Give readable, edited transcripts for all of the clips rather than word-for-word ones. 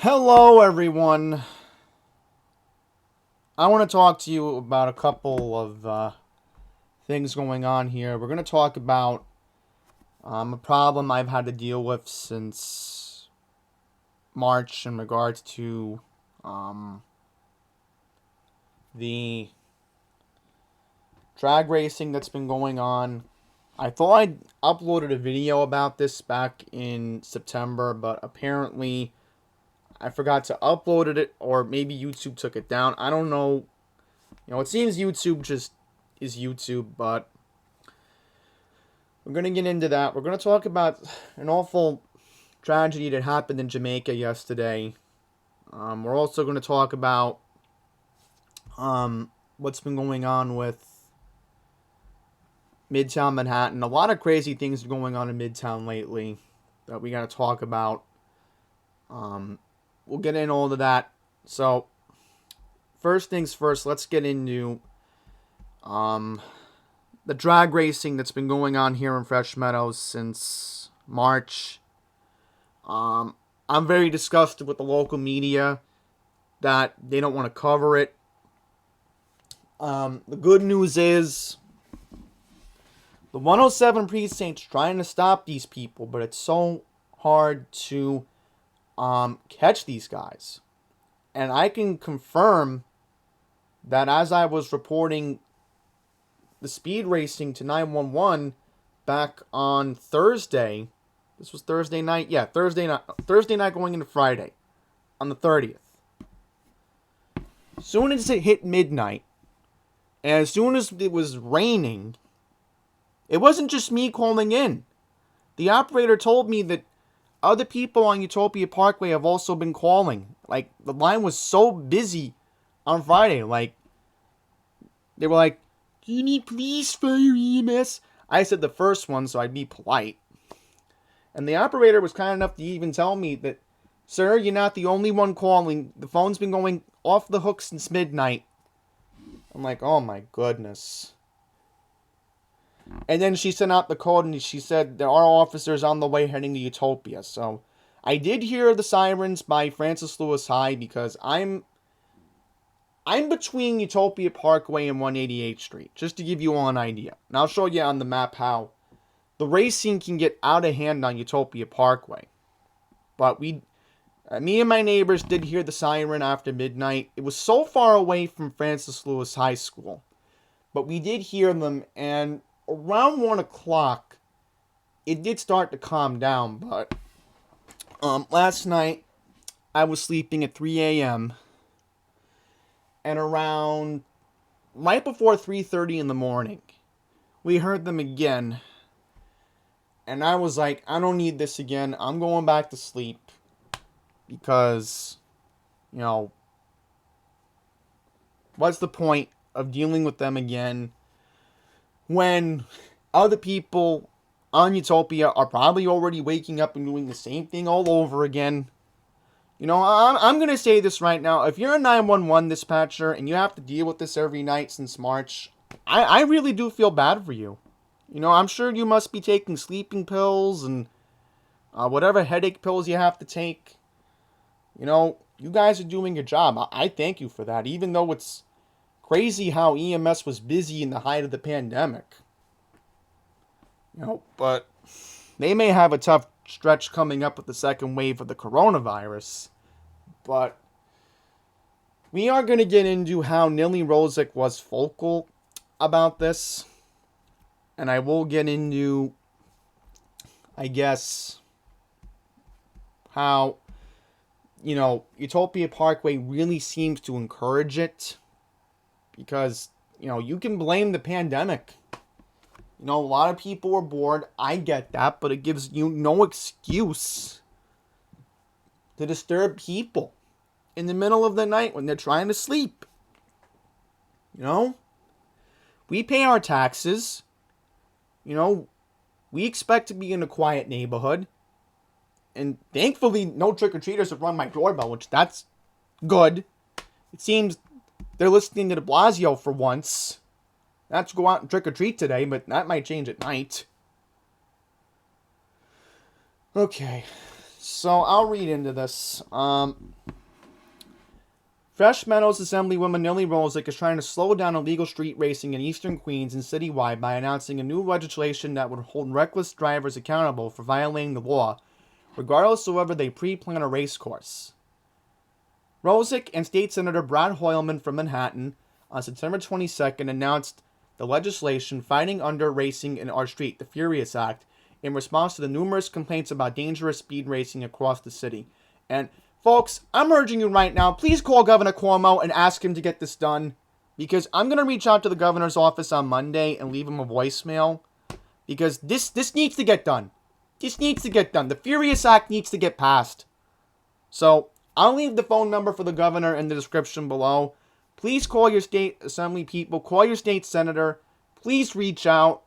Hello, everyone. I want to talk to you about a couple of things going on here. We're going to talk about a problem I've had to deal with since March in regards to um, the drag racing that's been going on. I thought I'd uploaded a video about this back in September, but apparently I forgot to upload it, or maybe YouTube took it down. I don't know. It seems YouTube just is YouTube, but we're going to get into that. We're going to talk about an awful tragedy that happened in Jamaica yesterday. We're also going to talk about what's been going on with Midtown Manhattan. A lot of crazy things going on in Midtown lately that we got to talk about. We'll get into all of that. So, first things first, let's get into the drag racing that's been going on here in Fresh Meadows since March. I'm very disgusted with the local media that they don't want to cover it. The good news is the 107 precinct's trying to stop these people, but it's so hard to catch these guys. And I can confirm that as I was reporting the speed racing to 911 back on Thursday. This was Thursday night? Yeah, Thursday night going into Friday on the 30th. As soon as it hit midnight, and as soon as it was raining, it wasn't just me calling in. The operator told me that other people on Utopia Parkway have also been calling. Like, the line was so busy on Friday. Like, they were like, "Do you need police, fire, EMS?" I said the first one, so I'd be polite. And the operator was kind enough to even tell me that, "Sir, you're not the only one calling. The phone's been going off the hook since midnight." I'm like, oh my goodness. And then she sent out the code and she said there are officers on the way heading to Utopia. So I did hear the sirens by Francis Lewis High because I'm between Utopia Parkway and 188th Street, just to give you all an idea. And I'll show you on the map how the racing can get out of hand on Utopia Parkway. But me and my neighbors did hear the siren after midnight. It was so far away from Francis Lewis High School, but we did hear them, and around 1 o'clock, it did start to calm down. But last night, I was sleeping at 3 a.m., and around right before 3:30 in the morning, we heard them again. And I was like, I don't need this again. I'm going back to sleep. Because, what's the point of dealing with them again when other people on Utopia are probably already waking up and doing the same thing all over again? I'm going to say this right now. If you're a 911 dispatcher and you have to deal with this every night since March, I really do feel bad for you. I'm sure you must be taking sleeping pills and whatever headache pills you have to take. You guys are doing your job. I thank you for that, even though it's crazy how EMS was busy in the height of the pandemic. But they may have a tough stretch coming up with the second wave of the coronavirus. But we are going to get into how Nilly Rosick was vocal about this. And I will get into, I guess, how Utopia Parkway really seems to encourage it. Because, you can blame the pandemic. A lot of people were bored. I get that. But it gives you no excuse to disturb people in the middle of the night when they're trying to sleep. We pay our taxes. We expect to be in a quiet neighborhood. And thankfully, no trick-or-treaters have rung my doorbell, which that's good. It seems they're listening to de Blasio for once. Not to go out and trick-or-treat today, but that might change at night. Okay. So I'll read into this. Fresh Meadows Assemblywoman Nilly Rosick is trying to slow down illegal street racing in eastern Queens and citywide by announcing a new legislation that would hold reckless drivers accountable for violating the law, regardless of whether they pre-plan a race course. Rosick and State Senator Brad Hoylman from Manhattan on September 22nd announced the legislation fighting under racing in our street, the Furious Act, in response to the numerous complaints about dangerous speed racing across the city. And folks, I'm urging you right now, please call Governor Cuomo and ask him to get this done, because I'm going to reach out to the governor's office on Monday and leave him a voicemail, because this needs to get done. This needs to get done. The Furious Act needs to get passed. So I'll leave the phone number for the governor in the description below. Please call your state assembly people. Call your state senator. Please reach out.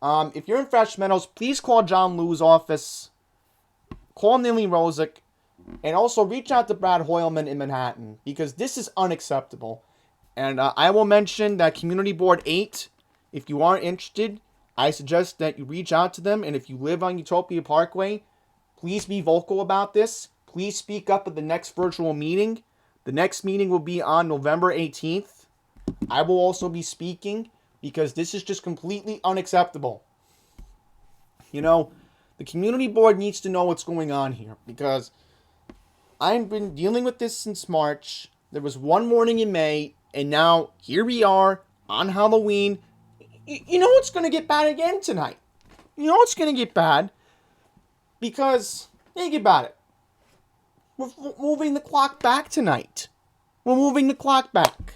If you're in Fresh Meadows, please call John Liu's office. Call Nilly Rosick. And also reach out to Brad Hoylman in Manhattan, because this is unacceptable. And I will mention that Community Board 8, if you are interested, I suggest that you reach out to them. And if you live on Utopia Parkway, please be vocal about this. Please speak up at the next virtual meeting. The next meeting will be on November 18th. I will also be speaking, because this is just completely unacceptable. You know, the community board needs to know what's going on here, because I've been dealing with this since March. There was one morning in May, and now here we are on Halloween. You know it's going to get bad again tonight. You know it's going to get bad, because think about it. We're moving the clock back tonight. We're moving the clock back.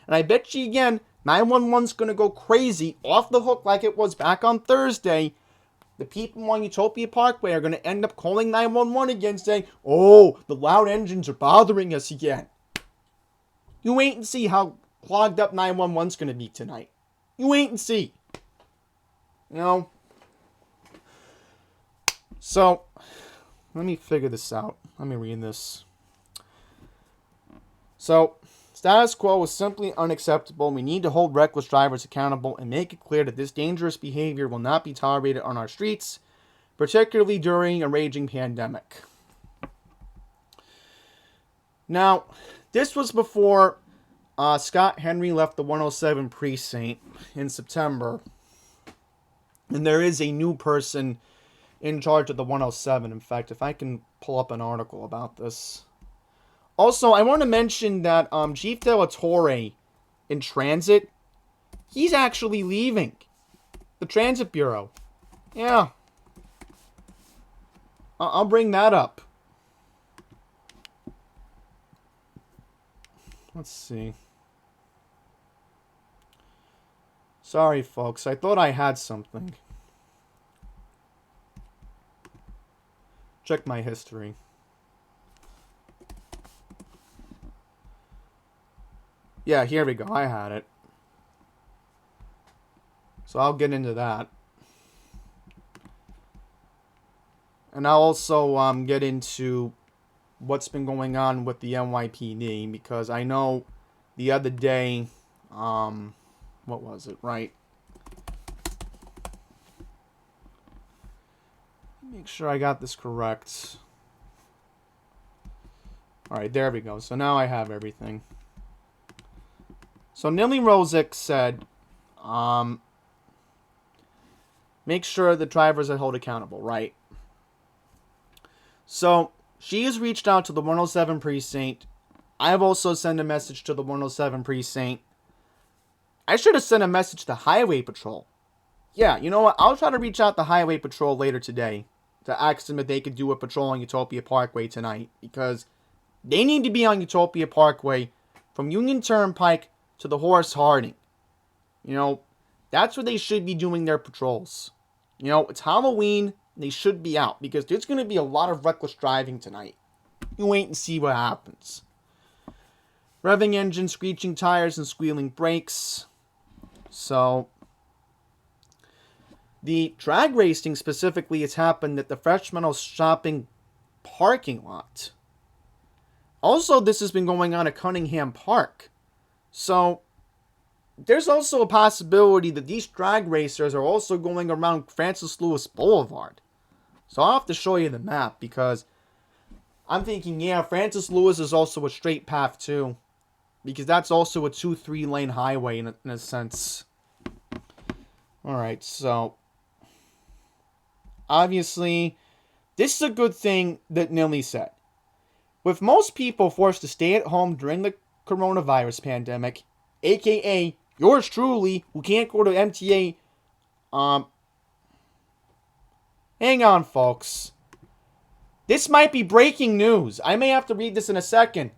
And I bet you again, 911's going to go crazy, off the hook like it was back on Thursday. The people on Utopia Parkway are going to end up calling 911 again, saying, oh, the loud engines are bothering us again. You wait and see how clogged up 911's going to be tonight. You wait and see. You know? So, let me figure this out. Let me read this. So, status quo is simply unacceptable. We need to hold reckless drivers accountable and make it clear that this dangerous behavior will not be tolerated on our streets, particularly during a raging pandemic. Now, this was before Scott Henry left the 107 precinct in September. And there is a new person in charge of the 107. In fact, if I can pull up an article about this. Also, I want to mention that Chief De La Torre in transit, he's actually leaving the Transit Bureau. Yeah. I'll bring that up. Let's see. Sorry, folks. I thought I had something. Check my history. Yeah, here we go. I had it. So I'll get into that. And I'll also get into what's been going on with the NYPD, because I know the other day, what was it, right? Make sure I got this correct. Alright, there we go. So now I have everything. So Nilly Rosick said, make sure the drivers are held accountable, right? So she has reached out to the 107 precinct. I have also sent a message to the 107 precinct. I should have sent a message to Highway Patrol. Yeah, you know what? I'll try to reach out to Highway Patrol later today to ask them if they could do a patrol on Utopia Parkway tonight, because they need to be on Utopia Parkway from Union Turnpike to the Horace Harding. You know, that's where they should be doing their patrols. You know, it's Halloween. They should be out, because there's going to be a lot of reckless driving tonight. You wait and see what happens. Revving engines, screeching tires, and squealing brakes. So, the drag racing specifically has happened at the Fresh Meadows Shopping parking lot. Also, this has been going on at Cunningham Park. So, there's also a possibility that these drag racers are also going around Francis Lewis Boulevard. So I'll have to show you the map because I'm thinking, yeah, Francis Lewis is also a straight path too. Because that's also a 2-3 lane highway in a sense. Alright, so obviously, this is a good thing that Nilly said. With most people forced to stay at home during the coronavirus pandemic, aka yours truly, who can't go to MTA, hang on, folks. This might be breaking news. I may have to read this in a second.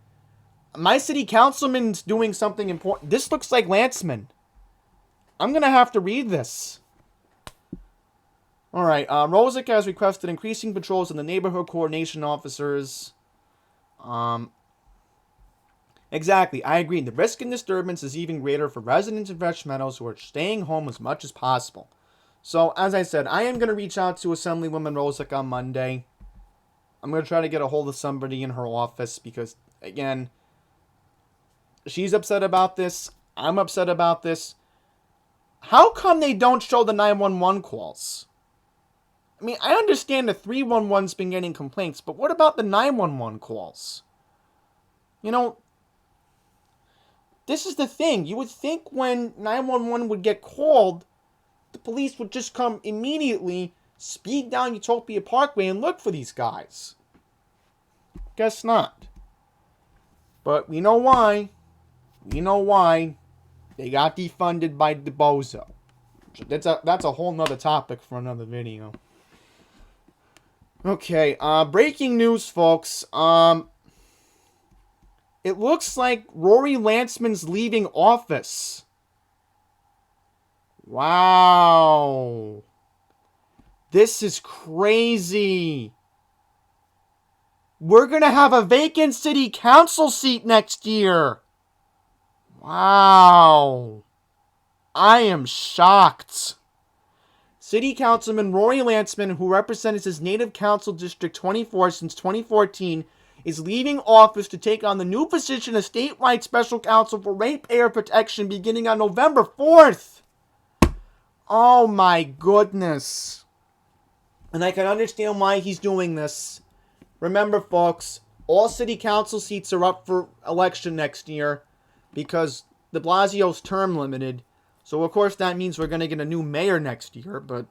My city councilman's doing something important. This looks like Lanceman. I'm gonna have to read this. Alright, Rosick has requested increasing patrols in the neighborhood coordination officers. Exactly, I agree. The risk and disturbance is even greater for residents of Fresh Meadows who are staying home as much as possible. So, as I said, I am going to reach out to Assemblywoman Rosick on Monday. I'm going to try to get a hold of somebody in her office because, again, she's upset about this. I'm upset about this. How come they don't show the 911 calls? I mean, I understand the 311's been getting complaints, but what about the 911 calls? You know, this is the thing. You would think when 911 would get called, the police would just come immediately, speed down Utopia Parkway and look for these guys. Guess not. But we know why. We know why. They got defunded by the bozo. That's a whole nother topic for another video. Okay, breaking news, folks. It looks like Rory Lanceman's leaving office. Wow. This is crazy. We're going to have a vacant city council seat next year. Wow. I am shocked. City Councilman Rory Lanceman, who represents his native council District 24 since 2014, is leaving office to take on the new position of statewide special counsel for ratepayer protection beginning on November 4th. Oh my goodness. And I can understand why he's doing this. Remember, folks, all city council seats are up for election next year because de Blasio's term limited. So, of course, that means we're going to get a new mayor next year. But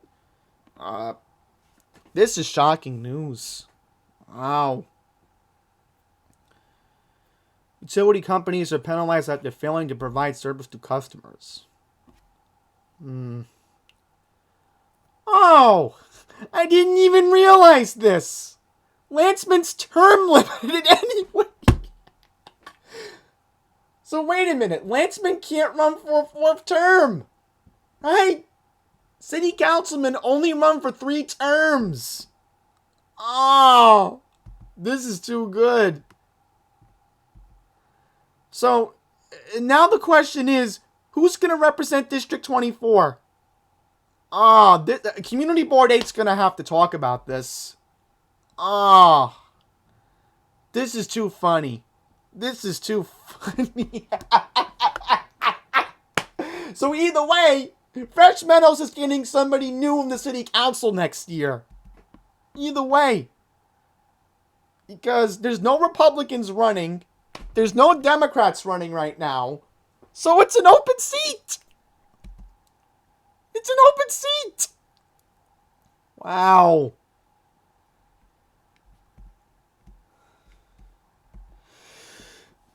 this is shocking news. Wow. Utility companies are penalized after failing to provide service to customers. Oh, I didn't even realize this. Lanceman's term limited anyway. So wait a minute. Lanceman can't run for a fourth term. Right? City councilmen only run for 3 terms. Oh, this is too good. So, now the question is, who's going to represent District 24? Community Board 8's going to have to talk about this. This is too funny. This is too funny. So either way, Fresh Meadows is getting somebody new in the city council next year. Either way. Because there's no Republicans running. There's no Democrats running right now. So it's an open seat. It's an open seat. Wow.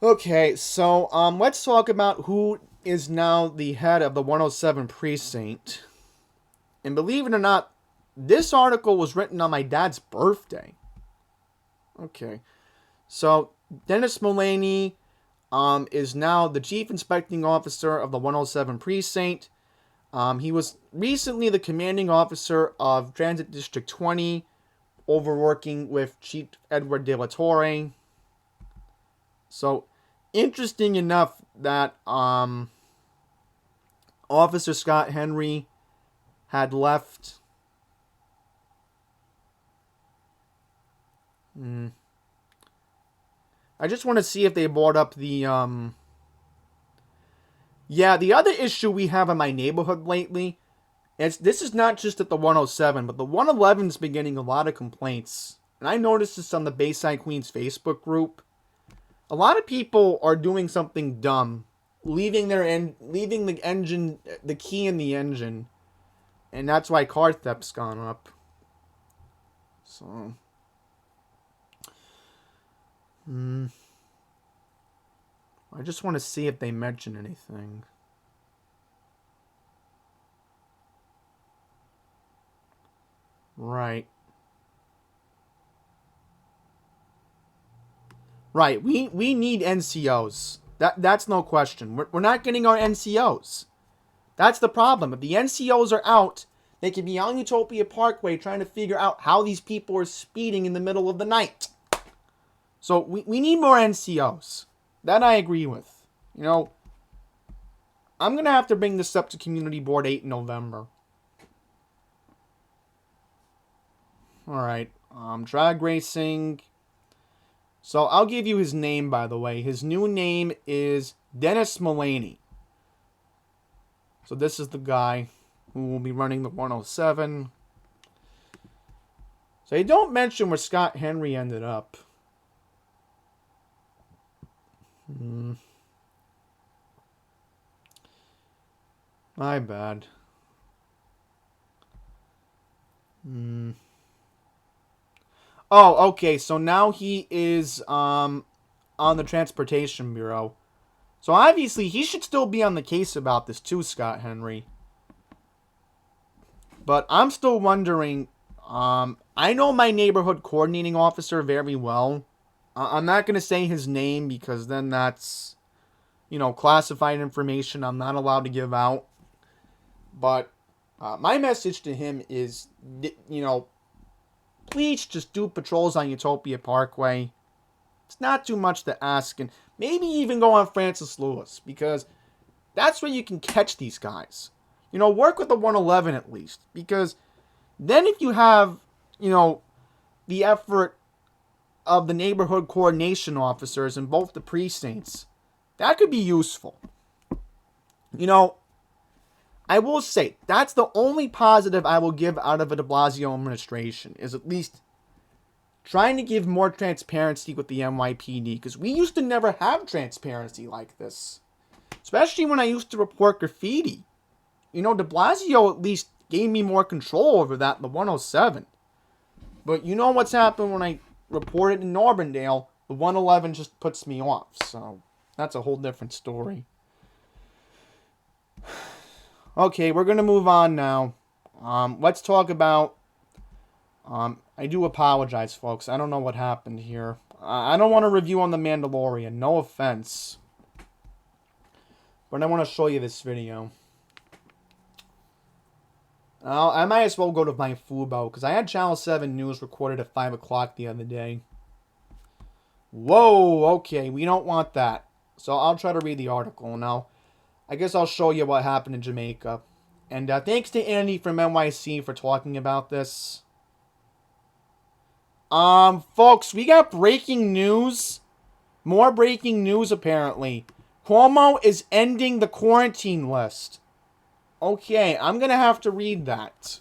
Okay, so let's talk about who is now the head of the 107 precinct. And believe it or not, this article was written on my dad's birthday. Okay. So, Dennis Mulaney is now the chief inspecting officer of the 107 precinct. He was recently the commanding officer of Transit District 20, overworking with Chief Edward De La Torre. So, interesting enough that Officer Scott Henry had left. I just want to see if they brought up the the other issue we have in my neighborhood lately This is not just at the 107, but the 111's been getting a lot of complaints. And I noticed this on the Bayside Queens Facebook group. A lot of people are doing something dumb, leaving the engine, the key in the engine, and that's why car theft's gone up. So, I just want to see if they mention anything. Right. Right. We need NCOs. That's no question. We're not getting our NCOs. That's the problem. If the NCOs are out, they could be on Utopia Parkway trying to figure out how these people are speeding in the middle of the night. So we need more NCOs. That I agree with. You know, I'm going to have to bring this up to Community Board 8 in November. Alright. Drag racing. So I'll give you his name, by the way. His new name is Dennis Mullaney. So this is the guy who will be running the 107. So they don't mention where Scott Henry ended up. My bad. Oh, okay. So now he is on the Transportation Bureau. So obviously he should still be on the case about this too, Scott Henry. But I'm still wondering. I know my neighborhood coordinating officer very well. I'm not going to say his name because then that's, classified information I'm not allowed to give out. But my message to him is, please just do patrols on Utopia Parkway. It's not too much to ask. And maybe even go on Francis Lewis, because that's where you can catch these guys. Work with the 111 at least. Because then if you have, the effort of the neighborhood coordination officers in both the precincts, that could be useful. I will say, that's the only positive I will give out of a de Blasio administration, is at least trying to give more transparency with the NYPD, because we used to never have transparency like this. Especially when I used to report graffiti. De Blasio at least gave me more control over that in the 107. But you know what's happened when I report it in Auburndale, the 111 just puts me off. So, that's a whole different story. Okay, we're going to move on now. Let's talk about... I do apologize, folks. I don't know what happened here. I don't want to review on The Mandalorian. No offense. But I want to show you this video. I might as well go to my Fubo, because I had Channel 7 News recorded at 5 o'clock the other day. Whoa, okay, we don't want that. So I'll try to read the article now. I guess I'll show you what happened in Jamaica. And thanks to Andy from NYC for talking about this. Folks, we got breaking news. More breaking news, apparently. Cuomo is ending the quarantine list. Okay, I'm going to have to read that.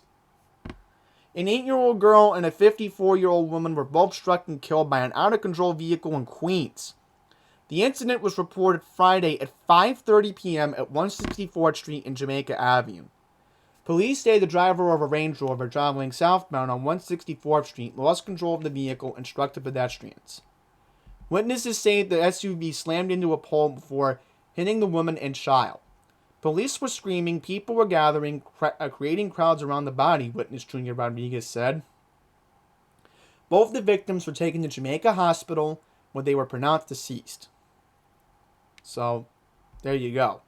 An 8-year-old girl and a 54-year-old woman were both struck and killed by an out-of-control vehicle in Queens. The incident was reported Friday at 5:30 p.m. at 164th Street and Jamaica Avenue. Police say the driver of a Range Rover traveling southbound on 164th Street lost control of the vehicle and struck the pedestrians. Witnesses say the SUV slammed into a pole before hitting the woman and child. Police were screaming, people were gathering, creating crowds around the body, witness Junior Rodriguez said. Both the victims were taken to Jamaica Hospital, where they were pronounced deceased. So, there you go.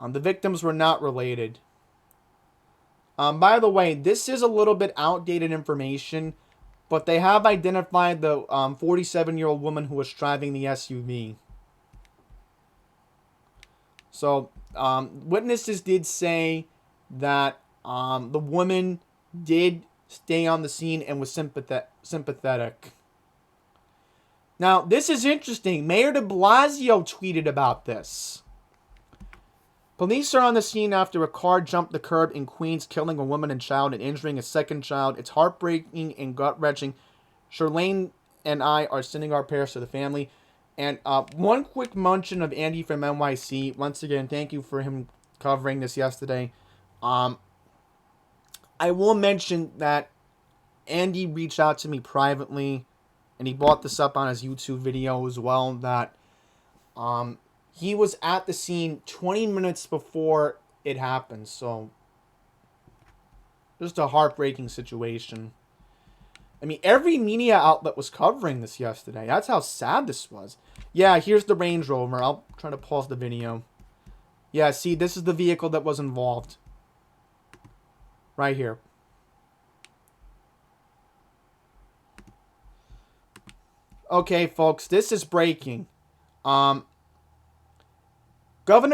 The victims were not related. By the way, this is a little bit outdated information, but they have identified the 47-year-old woman who was driving the SUV. So, witnesses did say that the woman did stay on the scene and was sympathetic. Now, this is interesting. Mayor de Blasio tweeted about this. Police are on the scene after a car jumped the curb in Queens, killing a woman and child and injuring a second child. It's heartbreaking and gut-wrenching. Charlene and I are sending our prayers to the family. And one quick mention of Andy from NYC. Once again, thank you for him covering this yesterday. I will mention that Andy reached out to me privately, and he brought this up on his YouTube video as well, that he was at the scene 20 minutes before it happened. So, just a heartbreaking situation. I mean, every media outlet was covering this yesterday. That's how sad this was. Yeah, here's the Range Rover. I'll try to pause the video. Yeah, see, this is the vehicle that was involved. Right here. Okay, folks, this is breaking. Governor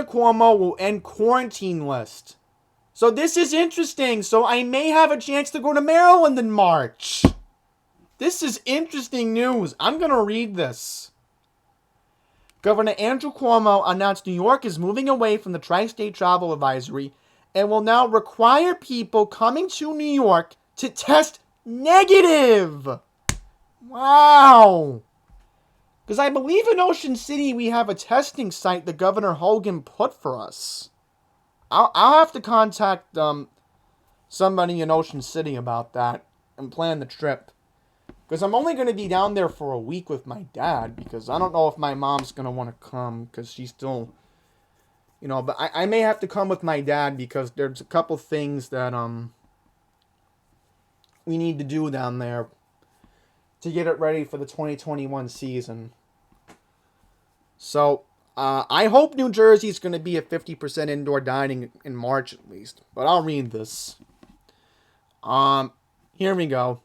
Cuomo will end quarantine list. So this is interesting. So I may have a chance to go to Maryland in March. This is interesting news. I'm going to read this. Governor Andrew Cuomo announced New York is moving away from the tri-state travel advisory and will now require people coming to New York to test negative. Wow. Because I believe in Ocean City we have a testing site that Governor Hogan put for us. I'll have to contact somebody in Ocean City about that and plan the trip. Because I'm only going to be down there for a week with my dad, because I don't know if my mom's going to want to come, because she's still, but I may have to come with my dad, because there's a couple things that we need to do down there to get it ready for the 2021 season. So, I hope New Jersey's going to be at 50% indoor dining in March at least, but I'll read this. Here we go.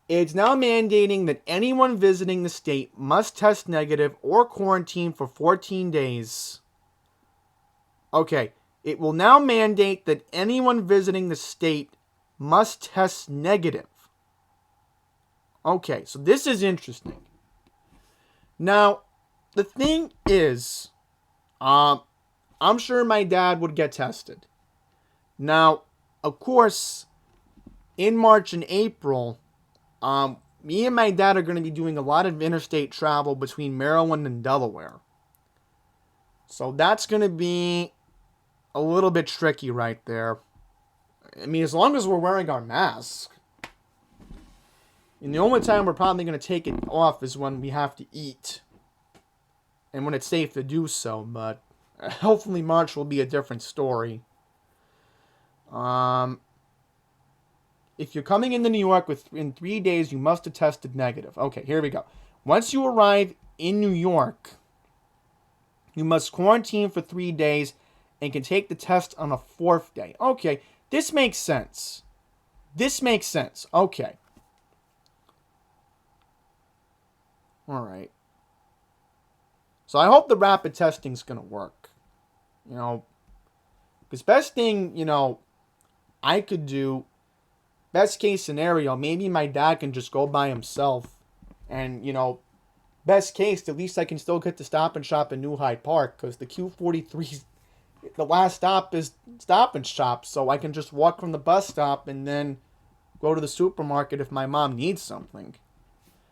It's now mandating that anyone visiting the state must test negative or quarantine for 14 days. Okay, it will now mandate that anyone visiting the state must test negative. Okay, so this is interesting. Now, the thing is, I'm sure my dad would get tested. Now, of course, in March and April, me and my dad are going to be doing a lot of interstate travel between Maryland and Delaware. So that's going to be a little bit tricky right there. I mean, as long as we're wearing our mask. And the only time we're probably going to take it off is when we have to eat. And when it's safe to do so. But hopefully March will be a different story. If you're coming into New York within 3 days, you must have tested negative. Okay, here we go. Once you arrive in New York, you must quarantine for 3 days and can take the test on a 4th day. Okay, this makes sense. This makes sense. Okay. All right. So I hope the rapid testing's going to work. Because best thing, I could do, best case scenario, maybe my dad can just go by himself. And, best case, at least I can still get to Stop and Shop in New Hyde Park. Because the Q43, the last stop is Stop and Shop. So I can just walk from the bus stop and then go to the supermarket if my mom needs something.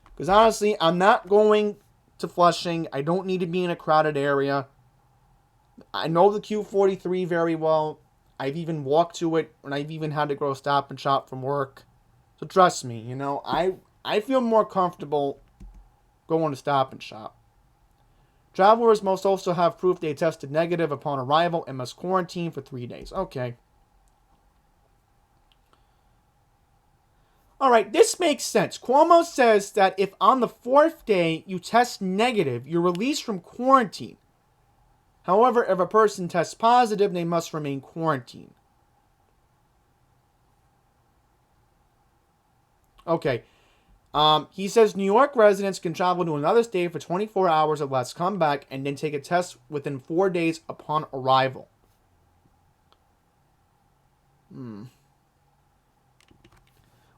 Because honestly, I'm not going to Flushing. I don't need to be in a crowded area. I know the Q43 very well. I've even walked to it when I've even had to go Stop and Shop from work. So trust me, I feel more comfortable going to Stop and Shop. Travelers must also have proof they tested negative upon arrival and must quarantine for 3 days. Okay. Alright, this makes sense. Cuomo says that if on the 4th day you test negative, you're released from quarantine. However, if a person tests positive, they must remain quarantined. Okay. He says New York residents can travel to another state for 24 hours or less, come back, and then take a test within 4 days upon arrival.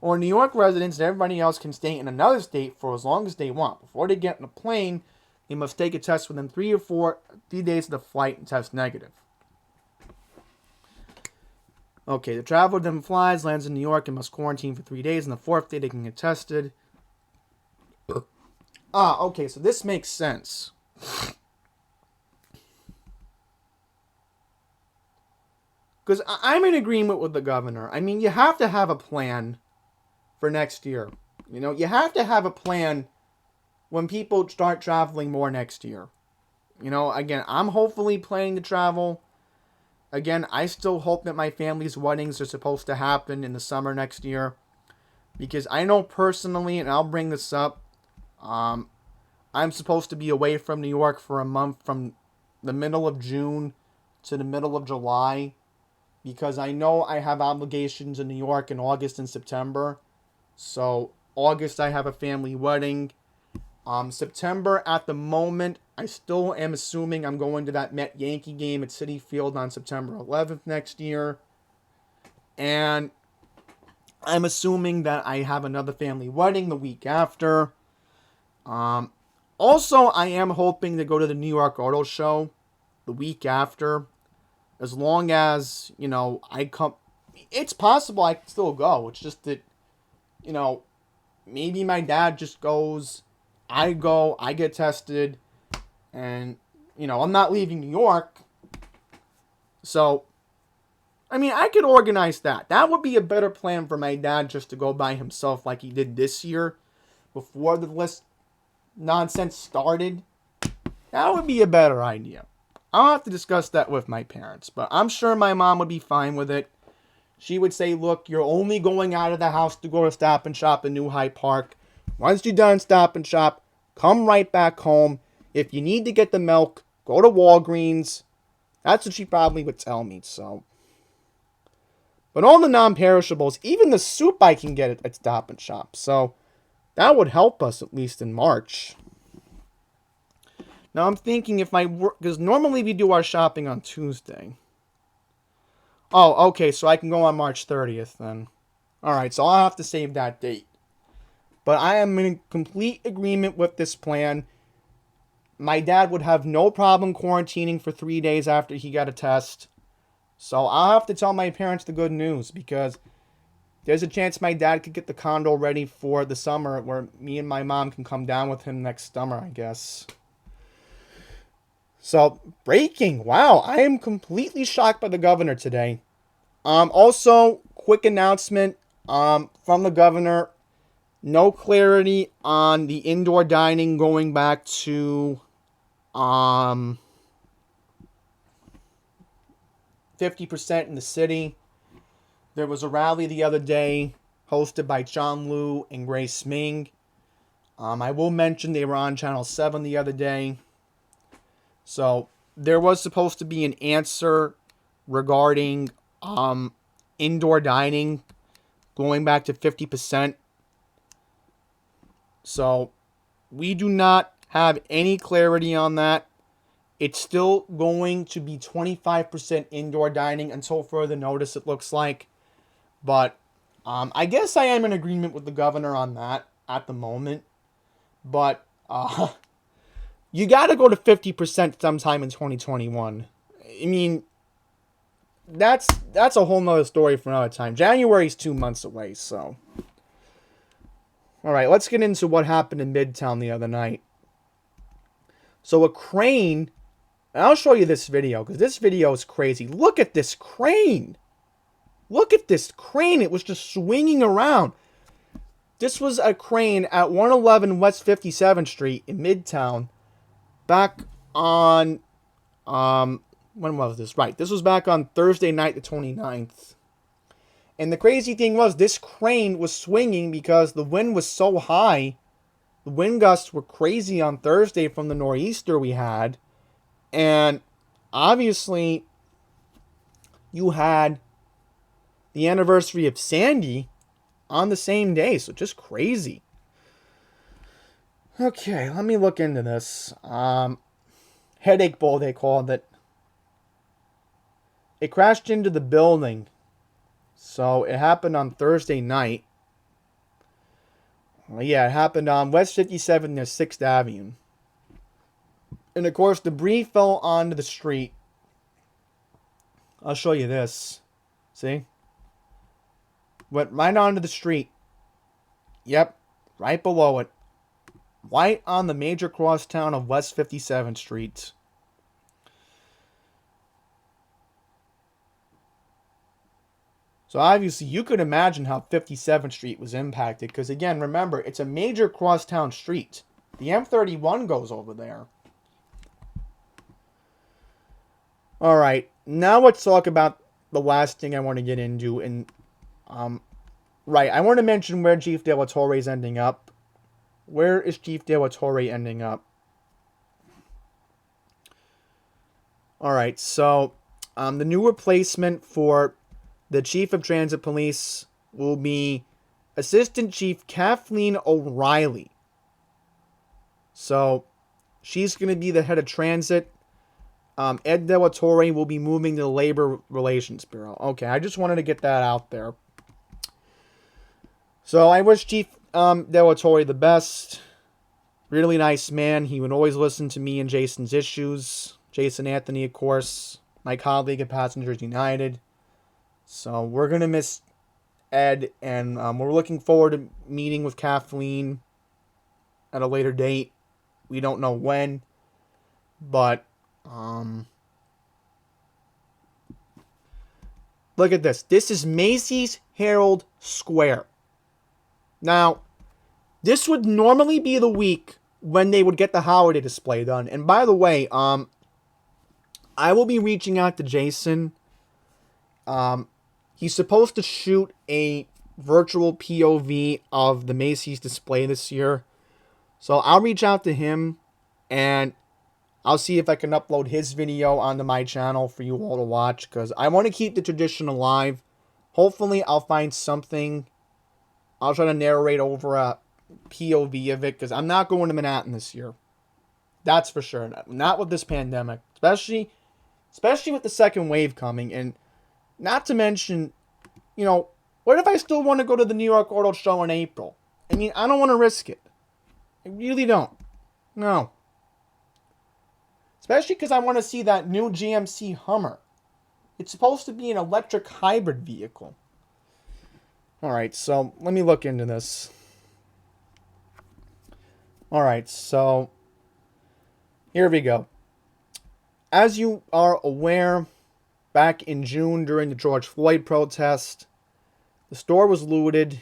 Or New York residents and everybody else can stay in another state for as long as they want. Before they get on a plane, He must take a test within 3 days of the flight and test negative. Okay, the traveler then flies, lands in New York, and must quarantine for 3 days. On the 4th day, they can get tested. Okay, so this makes sense. Because I'm in agreement with the governor. I mean, you have to have a plan for next year. You know, you have to have a plan when people start traveling more next year. You know, again, I'm hopefully planning to travel. Again, I still hope that my family's weddings are supposed to happen in the summer next year. Because I know personally, and I'll bring this up, I'm supposed to be away from New York for a month from the middle of June to the middle of July. Because I know I have obligations in New York in August and September. So, August I have a family wedding. September, at the moment, I still am assuming I'm going to that Met Yankee game at Citi Field on September 11th next year. And I'm assuming that I have another family wedding the week after. Also, I am hoping to go to the New York Auto Show the week after. As long as, you know, I come... It's possible I can still go. It's just that, you know, maybe my dad just goes, I go, I get tested, and, you know, I'm not leaving New York. So, I mean, I could organize that. That would be a better plan for my dad just to go by himself like he did this year before the list nonsense started. That would be a better idea. I'll have to discuss that with my parents, but I'm sure my mom would be fine with it. She would say, look, you're only going out of the house to go to Stop and Shop in New Hyde Park. Once you're done Stop and Shop, come right back home. If you need to get the milk, go to Walgreens. That's what she probably would tell me, so. But all the non-perishables, even the soup I can get at Stop and Shop. So that would help us at least in March. Now I'm thinking if I work, because normally we do our shopping on Tuesday. Oh, okay, so I can go on March 30th then. Alright, so I'll have to save that date. But I am in complete agreement with this plan. My dad would have no problem quarantining for 3 days after he got a test. So I'll have to tell my parents the good news, because there's a chance my dad could get the condo ready for the summer where me and my mom can come down with him next summer, I guess. So, breaking. Wow, I am completely shocked by the governor today. Also, quick announcement from the governor. No clarity on the indoor dining going back to 50% in the city. There was a rally the other day hosted by John Liu and Grace Ming. I will mention they were on Channel 7 the other day. So, there was supposed to be an answer regarding indoor dining going back to 50%. So, we do not have any clarity on that. It's still going to be 25% indoor dining until further notice, it looks like. But I guess I am in agreement with the governor on that at the moment. But you got to go to 50% sometime in 2021. I mean, that's a whole nother story for another time. January's 2 months away, so. Alright, let's get into what happened in Midtown the other night. So a crane, and I'll show you this video, because this video is crazy. Look at this crane. Look at this crane. It was just swinging around. This was a crane at 111 West 57th Street in Midtown. Back on, when was this? Right, this was back on Thursday night, the 29th. And the crazy thing was, this crane was swinging because the wind was so high. The wind gusts were crazy on Thursday from the nor'easter we had. And obviously, you had the anniversary of Sandy on the same day. So just crazy. Okay, let me look into this. Headache bowl, they called it. It crashed into the building. So it happened on Thursday night. Well, yeah, it happened on West 57th near 6th Avenue. And of course, debris fell onto the street. I'll show you this. See? Went right onto the street. Yep, right below it. Right on the major crosstown of West 57th Street. So obviously, you could imagine how 57th Street was impacted. Because again, remember, it's a major crosstown street. The M31 goes over there. Alright, now let's talk about the last thing I want to get into. And, right, I want to mention where Chief De La Torre is ending up. Where is Chief De La Torre ending up? Alright, so, the new replacement for the Chief of Transit Police will be Assistant Chief Kathleen O'Reilly. So, she's going to be the head of transit. Ed De La Torre will be moving to the Labor Relations Bureau. Okay, I just wanted to get that out there. So, I wish Chief De La Torre the best. Really nice man. He would always listen to me and Jason's issues. Jason Anthony, of course, my colleague at Passengers United. So, we're going to miss Ed, and we're looking forward to meeting with Kathleen at a later date. We don't know when, but look at this. This is Macy's Herald Square. Now, this would normally be the week when they would get the holiday display done. And by the way, I will be reaching out to Jason. He's supposed to shoot a virtual POV of the Macy's display this year. So I'll reach out to him and I'll see if I can upload his video onto my channel for you all to watch, because I want to keep the tradition alive. Hopefully I'll find something. I'll try to narrate over a POV of it, because I'm not going to Manhattan this year. That's for sure. Not with this pandemic. Especially with the second wave coming. And not to mention, you know, what if I still want to go to the New York Auto Show in April? I mean, I don't want to risk it. I really don't. No. Especially because I want to see that new GMC Hummer. It's supposed to be an electric hybrid vehicle. Alright, so let me look into this. Alright, so here we go. As you are aware, back in June during the George Floyd protest, the store was looted.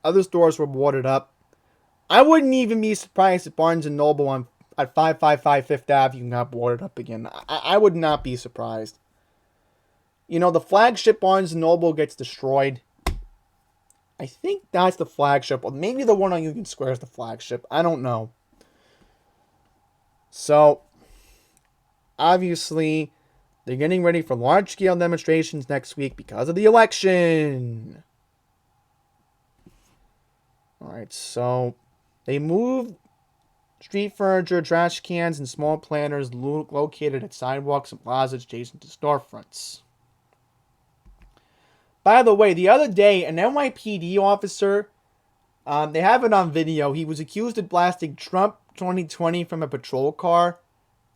Other stores were boarded up. I wouldn't even be surprised if Barnes & Noble at 555 Fifth Avenue got boarded up again. I would not be surprised. You know, the flagship Barnes & Noble gets destroyed. I think that's the flagship. Or maybe the one on Union Square is the flagship. I don't know. So, obviously, they're getting ready for large-scale demonstrations next week because of the election. Alright, so they moved street furniture, trash cans, and small planters located at sidewalks and plazas adjacent to storefronts. By the way, the other day, an NYPD officer, they have it on video, he was accused of blasting Trump 2020 from a patrol car,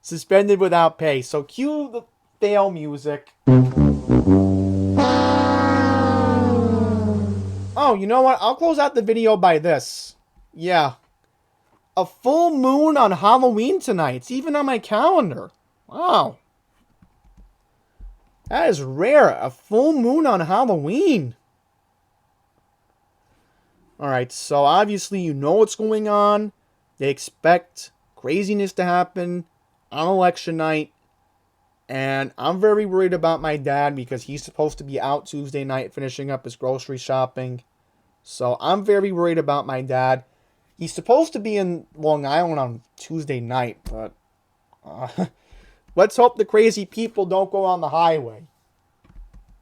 suspended without pay. So cue the fail music. Oh, you know what? I'll close out the video by this. Yeah. A full moon on Halloween tonight. It's even on my calendar. Wow. That is rare. A full moon on Halloween. Alright, so obviously you know what's going on. They expect craziness to happen on election night. And I'm very worried about my dad because he's supposed to be out Tuesday night finishing up his grocery shopping. So I'm very worried about my dad. He's supposed to be in Long Island on Tuesday night, but let's hope the crazy people don't go on the highway.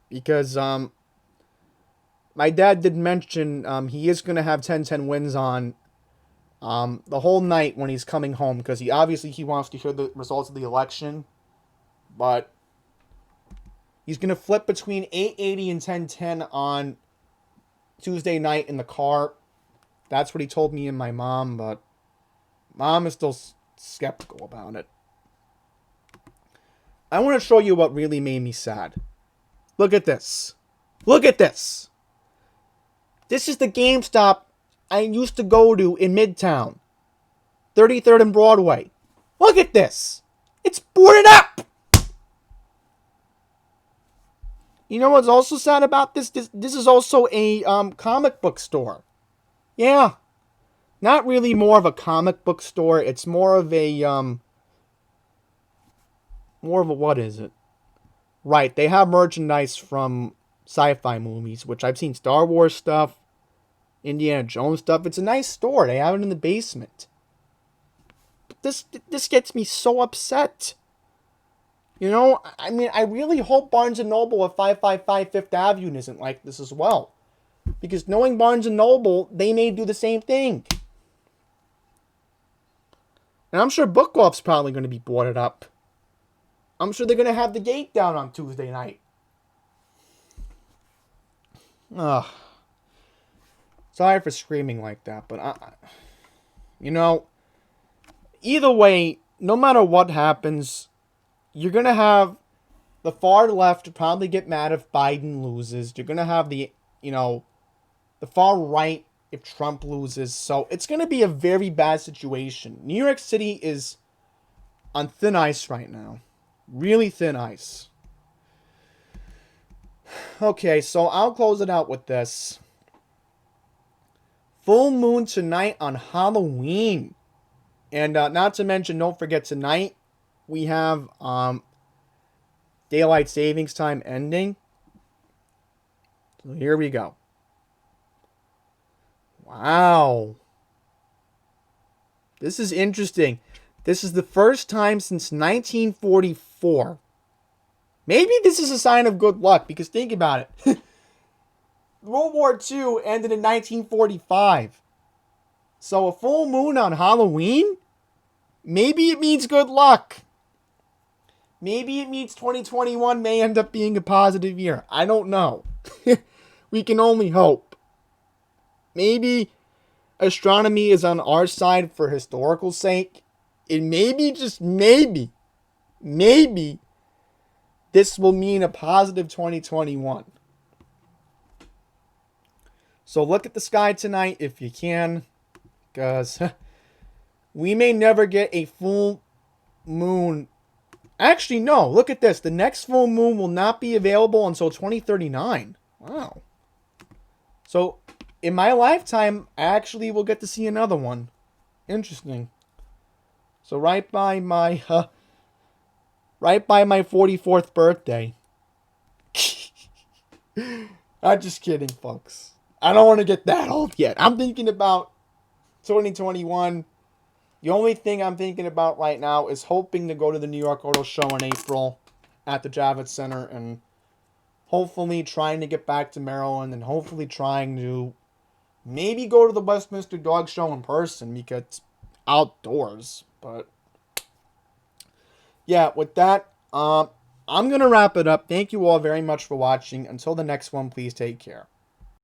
Because my dad did mention he is going to have 10-10 wins on the whole night when he's coming home. Because he wants to hear the results of the election. But he's going to flip between 880 and 1010 on Tuesday night in the car. That's what he told me and my mom, but Mom is still skeptical about it. I want to show you what really made me sad. Look at this. Look at this. This is the GameStop I used to go to in Midtown. 33rd and Broadway. Look at this. It's boarded up. You know what's also sad about this? This is also a comic book store. Yeah. Not really more of a comic book store. It's more of a what is it? Right, they have merchandise from sci-fi movies, which I've seen Star Wars stuff, Indiana Jones stuff. It's a nice store. They have it in the basement. But this gets me so upset. You know, I mean, I really hope Barnes & Noble at 555 Fifth Avenue isn't like this as well. Because knowing Barnes & Noble, they may do the same thing. And I'm sure Book Off's probably going to be boarded up. I'm sure they're going to have the gate down on Tuesday night. Ugh. Sorry for screaming like that, but you know, either way, no matter what happens, you're going to have the far left probably get mad if Biden loses. You're going to have the far right if Trump loses. So it's going to be a very bad situation. New York City is on thin ice right now. Really thin ice. Okay, so I'll close it out with this. Full moon tonight on Halloween. And not to mention, don't forget, tonight we have daylight savings time ending. So here we go. Wow. This is interesting. This is the first time since 1944. Maybe this is a sign of good luck, because think about it. World War II ended in 1945. So a full moon on Halloween? Maybe it means good luck. Maybe it means 2021 may end up being a positive year. I don't know. We can only hope. Maybe astronomy is on our side for historical sake. And maybe, just maybe, this will mean a positive 2021. So look at the sky tonight if you can, because we may never get a full moon. Actually, no, look at this. The next full moon will not be available until 2039. Wow. So in my lifetime, I actually will get to see another one. Interesting. So right by my 44th birthday. I'm just kidding, folks. I don't want to get that old yet. I'm thinking about 2021. The only thing I'm thinking about right now is hoping to go to the New York Auto Show in April at the Javits Center, and hopefully trying to get back to Maryland, and hopefully trying to maybe go to the Westminster Dog Show in person, because it's outdoors. But yeah, with that, I'm going to wrap it up. Thank you all very much for watching. Until the next one, please take care.